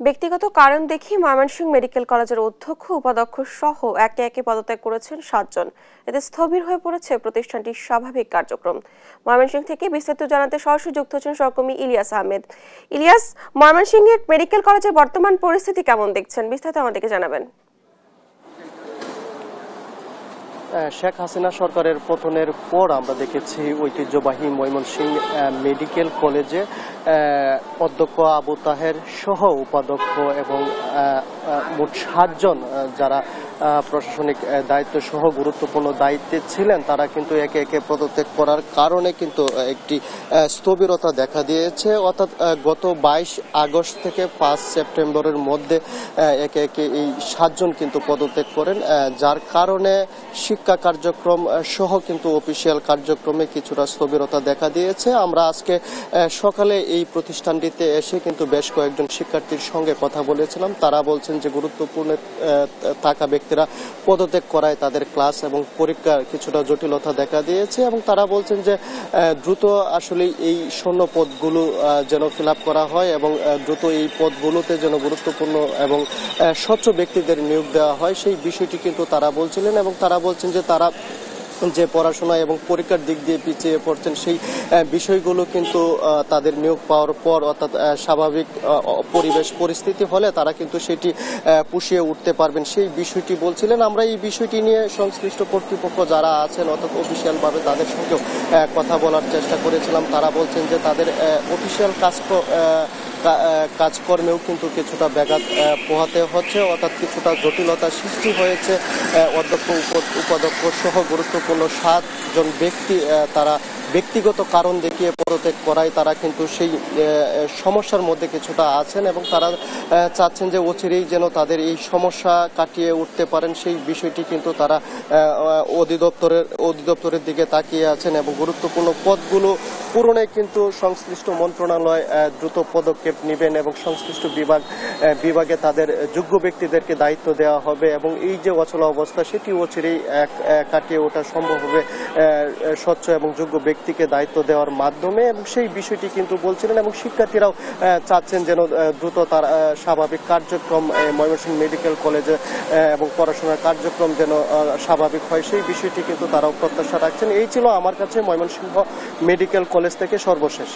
ব্যক্তিগত কারণ দেখিয়ে ময়মনসিংহ মেডিকেল কলেজের অধ্যক্ষ উপাধ্যক্ষ সহ একে একে পদত্যাগ করেছেন 7 জন। এতে স্থবির হয়ে পড়েছে প্রতিষ্ঠানটির স্বাভাবিক কার্যক্রম। ময়মনসিংহ থেকে বিস্তারিত জানাতে সরাসরি যুক্ত হচ্ছেন সহকর্মী ইলিয়াস আহমেদ। ইলিয়াস, ময়মনসিংহের মেডিকেল কলেজের বর্তমান পরিস্থিতি কেমন দেখছেন, বিস্তারিত আমাদেরকে জানাবেন। শেখ হাসিনা সরকারের পতনের পর আমরা দেখেছি ঐতিহ্যবাহী ময়মনসিংহ মেডিকেল কলেজে অধ্যক্ষ আবু তাহের সহ উপাধ্যক্ষ এবং মোট 7 জন যারা প্রশাসনিক দায়িত্ব সহ গুরুত্বপূর্ণ দায়িত্বে ছিলেন তারা কিন্তু একে একে পদত্যাগ করার কারণে কিন্তু একটি স্থবিরতা দেখা দিয়েছে। অর্থাৎ গত 22 আগস্ট থেকে 5 সেপ্টেম্বরের মধ্যে একে একে এই 7 জন কিন্তু পদত্যাগ করেন, যার কারণে শিক্ষা কার্যক্রম সহ কিন্তু অফিসিয়াল কার্যক্রমে কিছুটা স্থবিরতা দেখা দিয়েছে। আমরা আজকে সকালে এই প্রতিষ্ঠানটিতে এসে কিন্তু বেশ কয়েকজন শিক্ষার্থীর সঙ্গে কথা বলেছিলাম। তারা বলছেন যে গুরুত্বপূর্ণ থাকা ব্যক্তিরা পদত্যাগ করায় তাদের ক্লাস এবং পরীক্ষার কিছুটা জটিলতা দেখা দিয়েছে এবং তারা বলছেন যে দ্রুত আসলে এই শূন্য পদগুলো যেন ফিল আপ করা হয় এবং দ্রুত এই পদগুলোতে যেন গুরুত্বপূর্ণ এবং স্বচ্ছ ব্যক্তিদের নিয়োগ দেওয়া হয়, সেই বিষয়টি কিন্তু তারা বলছিলেন। এবং তারা বলছেন যে তারা যে পড়াশোনা এবং পরীক্ষার দিক দিয়ে পিছিয়ে পড়ছেন সেই বিষয়গুলো কিন্তু তাদের নিয়োগ পাওয়ার পর অর্থাৎ স্বাভাবিক পরিবেশ পরিস্থিতি হলে তারা কিন্তু সেটি পুষিয়ে উঠতে পারবেন, সেই বিষয়টি বলছিলেন। আমরা এই বিষয়টি নিয়ে সংশ্লিষ্ট কর্তৃপক্ষ যারা আছেন অর্থাৎ অফিসিয়ালভাবে তাদের সঙ্গেও কথা বলার চেষ্টা করেছিলাম। তারা বলছেন যে তাদের অফিসিয়াল কাজকর্মেও কিন্তু কিছুটা ব্যাঘাত পোহাতে হচ্ছে, অর্থাৎ কিছুটা জটিলতা সৃষ্টি হয়েছে। অধ্যক্ষ উপাধ্যক্ষ সহ গুরুত্বপূর্ণ 7 জন ব্যক্তি তারা ব্যক্তিগত কারণ দেখিয়ে পদত্যাগ করায় তারা কিন্তু সেই সমস্যার মধ্যে কিছুটা আছেন এবং তারা চাচ্ছেন যে অচিরেই যেন তাদের এই সমস্যা কাটিয়ে উঠতে পারেন, সেই বিষয়টি কিন্তু তারা অধিদপ্তরের দিকে তাকিয়ে আছেন এবং গুরুত্বপূর্ণ পদগুলো পূরণে কিন্তু সংশ্লিষ্ট মন্ত্রণালয় দ্রুত পদক্ষেপ নেবেন এবং সংশ্লিষ্ট বিভাগে তাদের যোগ্য ব্যক্তিদেরকে দায়িত্ব দেওয়া হবে এবং এই যে অচল অবস্থা সেটি অচিরেই কাটিয়ে ওঠা সম্ভব হবে স্বচ্ছ এবং যোগ্য ব্যক্তিকে দায়িত্ব দেওয়ার মাধ্যমে, এবং সেই বিষয়টি কিন্তু বলছিলেন। এবং শিক্ষার্থীরাও চাচ্ছেন যেন দ্রুত তার স্বাভাবিক কার্যক্রম ময়মনসিংহ মেডিকেল কলেজে এবং পড়াশোনার কার্যক্রম যেন স্বাভাবিক হয়, সেই বিষয়টি কিন্তু তারাও প্রত্যাশা রাখছেন। এই ছিল আমার কাছে ময়মনসিংহ মেডিকেল কলেজ থেকে সর্বশেষ।